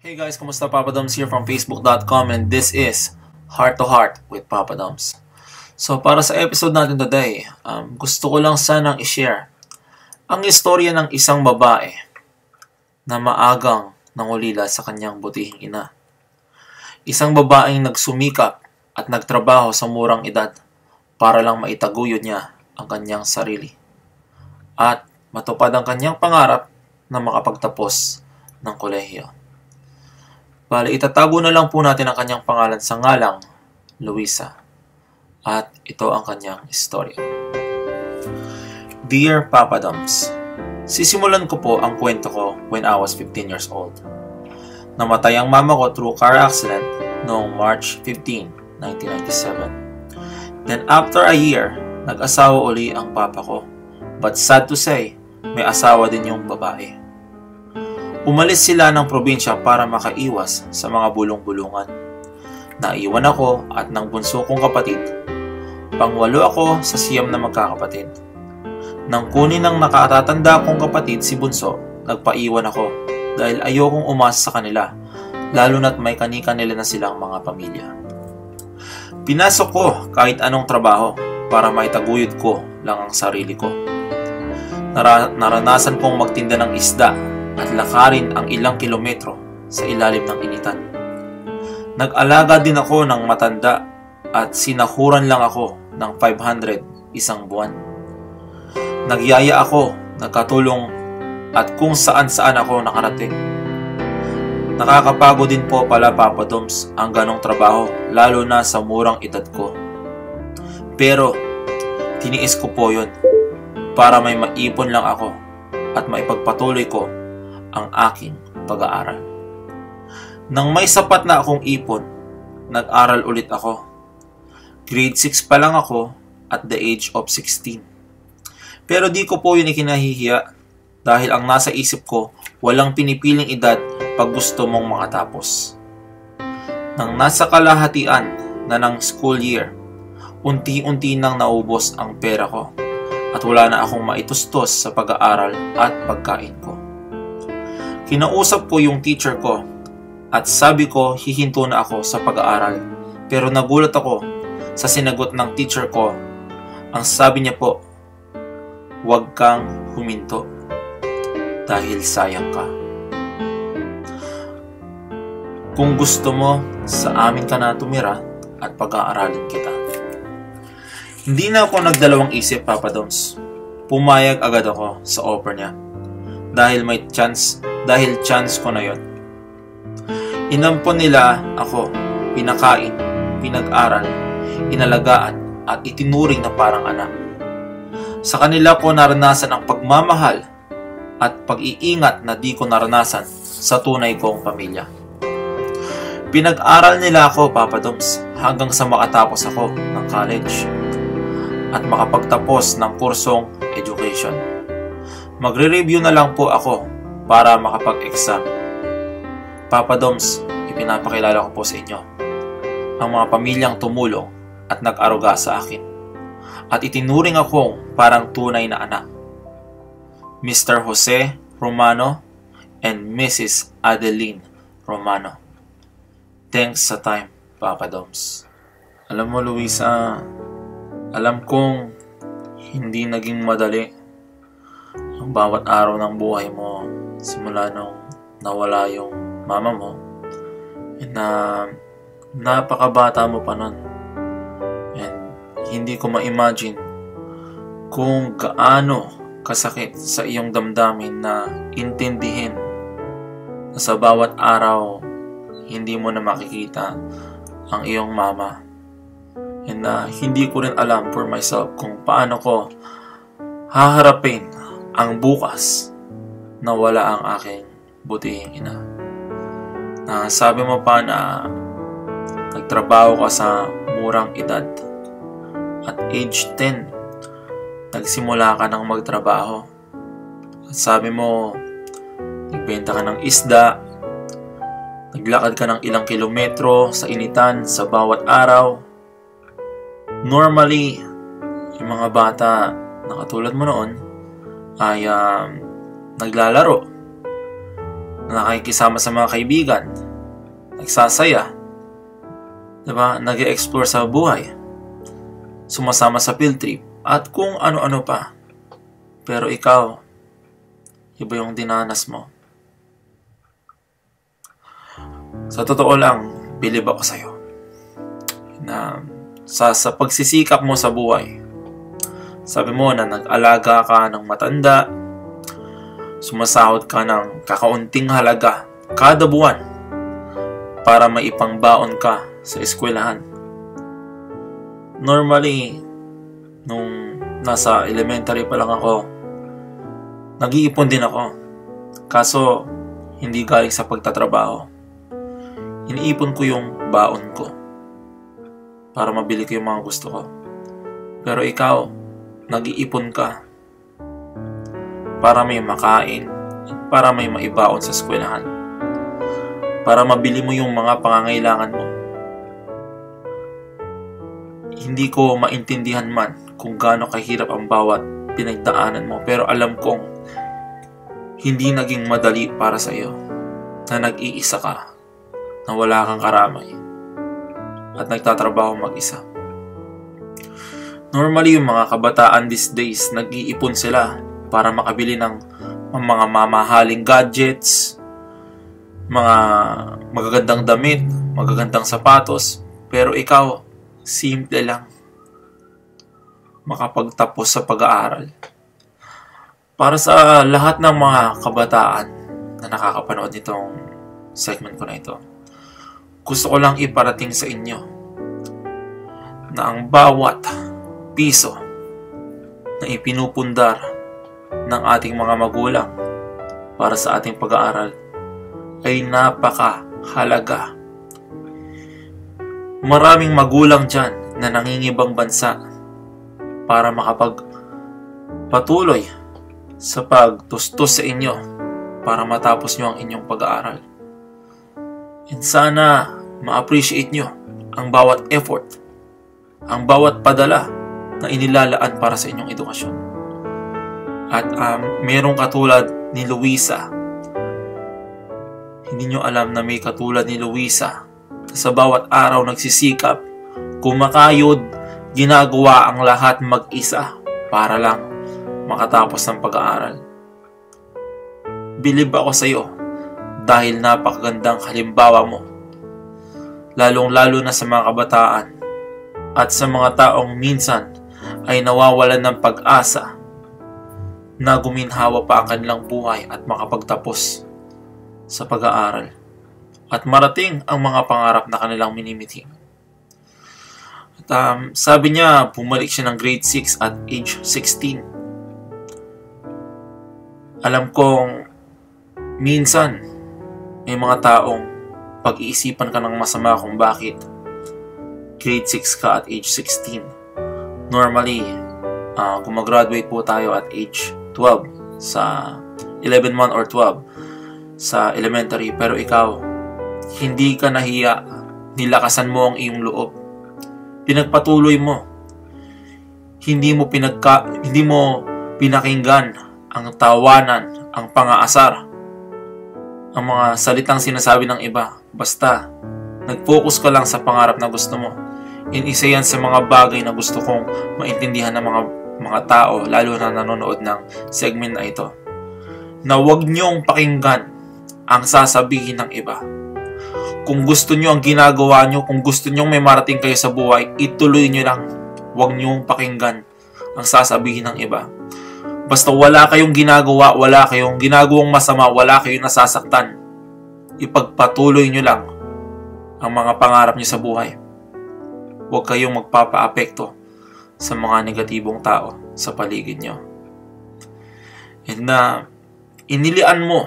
Hey guys, kumusta? Papa Doms here from Facebook.com and this is Heart to Heart with Papa Doms. So para sa episode natin today, gusto ko lang sanang i-share ang istorya ng isang babae na maagang nangulila sa kanyang butihing ina. Isang babaeng nagsumikap at nagtrabaho sa murang edad para lang maitaguyod niya ang kanyang sarili at matupad ang kanyang pangarap na makapagtapos ng kolehiyo. Bale, itatago na lang po natin ang kanyang pangalan sa ngalang Luisa. At ito ang kanyang istorya. Dear Papa Doms, sisimulan ko po ang kwento ko when I was 15 years old. Namatay ang mama ko through car accident noong March 15, 1997. Then after a year, nag-asawa uli ang papa ko. But sad to say, may asawa din yung babae. Umalis sila ng probinsya para makaiwas sa mga bulong-bulungan. Naiwan ako at ng bunso kong kapatid. Pangwalo ako sa siyam na magkakapatid. Nang kunin ng nakatatanda kong kapatid si bunso, nagpaiwan ako dahil ayokong umasa sa kanila, lalo na't may kani-kanila na silang mga pamilya. Pinasok ko kahit anong trabaho para maitaguyod ko lang ang sarili ko. Naranasan kong magtinda ng isda at lakarin ang ilang kilometro sa ilalim ng initan. Nag-alaga din ako ng matanda at sinahuran lang ako ng 500 isang buwan. Nagyaya ako, nagkatulong at kung saan-saan ako nakarating. Nakakapagod din po pala Papa Doms ang ganong trabaho, lalo na sa murang edad ko. Pero tiniis ko po yun para may maipon lang ako at maipagpatuloy ko ang aking pag-aaral. Nang may sapat na akong ipon, nag-aral ulit ako. Grade 6 pa lang ako at the age of 16. Pero di ko po yun ikinahihiya dahil ang nasa isip ko, walang pinipiling edad pag gusto mong makatapos. Nang nasa kalahatian na ng school year, unti-unti nang naubos ang pera ko at wala na akong maitustos sa pag-aaral at pagkain ko. Kinausap ko yung teacher ko at sabi ko hihinto na ako sa pag-aaral. Pero nagulat ako sa sinagot ng teacher ko. Ang sabi niya po, huwag kang huminto dahil sayang ka. Kung gusto mo, sa amin ka na tumira at pag-aaralin kita. Hindi na ako nagdalawang isip, Papa Doms. Pumayag agad ako sa offer niya. Dahil chance ko na yon. Inampon nila ako, pinakain, pinag-aral, inalagaan at itinuring na parang anak. Sa kanila ko naranasan ang pagmamahal at pag-iingat na di ko naranasan sa tunay kong pamilya. Pinag-aral nila ako, Papa Doms, hanggang sa makatapos ako ng college at makapagtapos ng kursong education. Magre-review na lang po ako para makapag-exam. Papa Doms, ipinapakilala ko po sa inyo ang mga pamilyang tumulong at nag-aruga sa akin at itinuring akong parang tunay na anak. Mr. Jose Romano and Mrs. Adeline Romano. Thanks sa time, Papa Doms. Alam mo, Luisa, alam kong hindi naging madali ang bawat araw ng buhay mo simula nung nawala yung mama mo na napakabata mo pa nun. And hindi ko ma-imagine kung gaano kasakit sa iyong damdamin na intindihin na sa bawat araw hindi mo na makikita ang iyong mama. And hindi ko rin alam for myself kung paano ko haharapin ang bukas na wala ang aking butihing ina. Sabi mo pa na nagtrabaho ka sa murang edad. At age 10, nagsimula ka ng magtrabaho. At sabi mo, nagbenta ka ng isda, naglakad ka ng ilang kilometro sa initan sa bawat araw. Normally, yung mga bata na katulad mo noon ay naglalaro. nakikisama sa mga kaibigan, nagsasaya, diba? Nag-e-explore sa buhay, sumasama sa field trip, at kung ano-ano pa. Pero ikaw, iba yung dinanas mo. Sa totoo lang, bilib ako sa'yo na sa pagsisikap mo sa buhay. Sabi mo na nag-alaga ka ng matanda, sumasahod ka ng kakaunting halaga kada buwan para maipangbaon ka sa eskwelahan. Normally, nung nasa elementary pa lang ako, nag-iipon din ako. Kaso, hindi galing sa pagtatrabaho. Iniipon ko yung baon ko para mabili ko yung mga gusto ko. Pero ikaw, nag-iipon ka para may makain, para may maibaon sa eskwelahan, para mabili mo yung mga pangangailangan mo. Hindi ko maintindihan man kung gaano kahirap ang bawat pinagdaanan mo, pero alam kong hindi naging madali para sa iyo na nag-iisa ka, na wala kang karamay, at nagtatrabaho mag-isa. Normally, yung mga kabataan these days, nag-iipon sila para makabili ng mga mamahaling gadgets, mga magagandang damit, magagandang sapatos. Pero ikaw, simple lang, makapagtapos sa pag-aaral. Para sa lahat ng mga kabataan na nakakapanood nitong segment ko na ito, gusto ko lang iparating sa inyo na ang bawat piso na ipinupundar ng ating mga magulang para sa ating pag-aaral ay napakahalaga. Maraming magulang dyan na nangingibang bansa para makapagpatuloy sa pagtustos sa inyo para matapos nyo ang inyong pag-aaral. And sana ma-appreciate nyo ang bawat effort, ang bawat padala na inilalaan para sa inyong edukasyon. At merong katulad ni Luisa. Hindi nyo alam na may katulad ni Luisa na sa bawat araw nagsisikap, kumakayod, ginagawa ang lahat mag-isa para lang makatapos ng pag-aaral. Bilib ako sa iyo dahil napakagandang halimbawa mo, lalong-lalo na sa mga kabataan at sa mga taong minsan ay nawawalan ng pag-asa na guminhawa pa ang kanilang buhay at makapagtapos sa pag-aaral at marating ang mga pangarap na kanilang minimiting. At, sabi niya, bumalik siya ng grade 6 at age 16. Alam kong minsan may mga taong pag-iisipan ka ng masama kung bakit grade 6 ka at age 16. Normally, gumagraduate po tayo at age 12 sa 11 month or 12 sa elementary. Pero ikaw, hindi ka nahiya, nilakasan mo ang iyong loob, pinagpatuloy mo, hindi mo pinakinggan ang tawanan, ang pang-aasar, ang mga salitang sinasabi ng iba. Basta nag-focus ka lang sa pangarap na gusto mo. Isa yan sa mga bagay na gusto kong maintindihan ng mga tao, lalo na nanonood ng segment na ito, na huwag niyong pakinggan ang sasabihin ng iba. Kung gusto niyo ang ginagawa niyo, kung gusto niyo may marating kayo sa buhay, ituloy niyo lang. Huwag niyong pakinggan ang sasabihin ng iba. Basta wala kayong ginagawa, wala kayong ginagawang masama, wala kayong nasasaktan, ipagpatuloy niyo lang ang mga pangarap niyo sa buhay. Huwag kayong magpapa-apekto sa mga negatibong tao sa paligid niyo. And inilian mo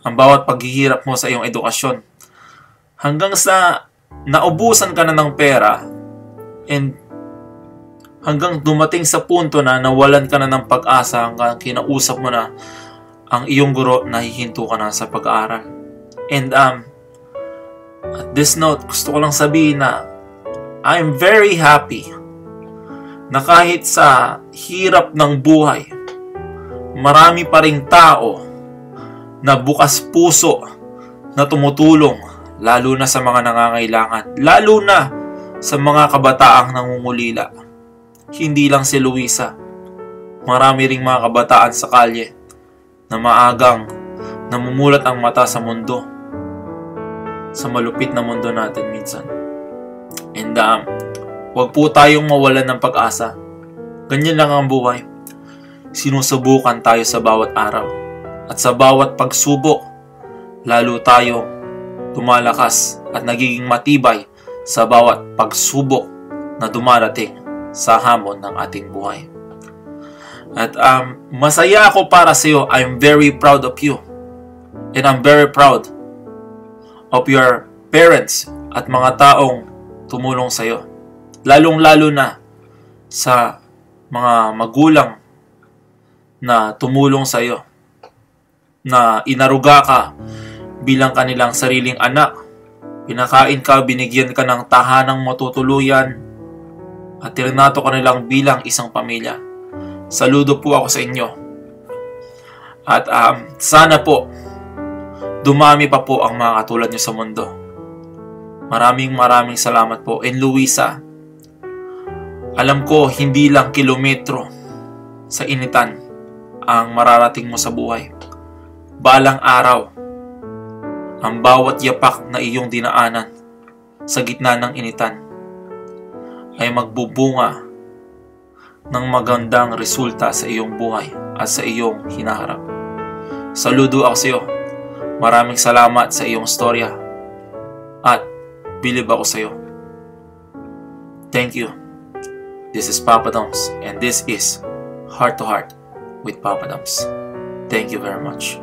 ang bawat paghihirap mo sa iyong edukasyon hanggang sa naubusan ka na ng pera and hanggang dumating sa punto na nawalan ka na ng pag-asa, hanggang kinausap mo na ang iyong guro, nahihinto ka na sa pag-aaral. And at this note, gusto ko lang sabihin na I'm very happy na kahit sa hirap ng buhay, marami pa ring tao na bukas puso na tumutulong lalo na sa mga nangangailangan, lalo na sa mga kabataang nangungulila. Hindi lang si Luisa, marami ring mga kabataan sa kalye na maagang namumulat ang mata sa mundo, sa malupit na mundo natin minsan. And wag po tayong mawalan ng pag-asa. Ganyan lang ang buhay. Sinusubukan tayo sa bawat araw. At sa bawat pagsubok, lalo tayong lumalakas at nagiging matibay sa bawat pagsubok na dumarating sa hamon ng ating buhay. At masaya ako para sa iyo. I'm very proud of you. And I'm very proud of your parents at mga taong tumulong sa iyo. Lalong-lalo na sa mga magulang na tumulong sa iyo, na inaruga ka bilang kanilang sariling anak. Pinakain ka, binigyan ka ng tahanang matutuluyan, at trinato ka nilang bilang isang pamilya. Saludo po ako sa inyo. At sana po, dumami pa po ang mga katulad nyo sa mundo. Maraming salamat po. And Luisa, alam ko hindi lang kilometro sa initan ang mararating mo sa buhay. Balang araw, ang bawat yapak na iyong dinaanan sa gitna ng initan ay magbubunga ng magandang resulta sa iyong buhay at sa iyong hinaharap. Saludo ako sa iyo. Maraming salamat sa iyong storya at bilib ako sa iyo. Thank you. This is Papa Doms, and this is Heart to Heart with Papa Doms. Thank you very much.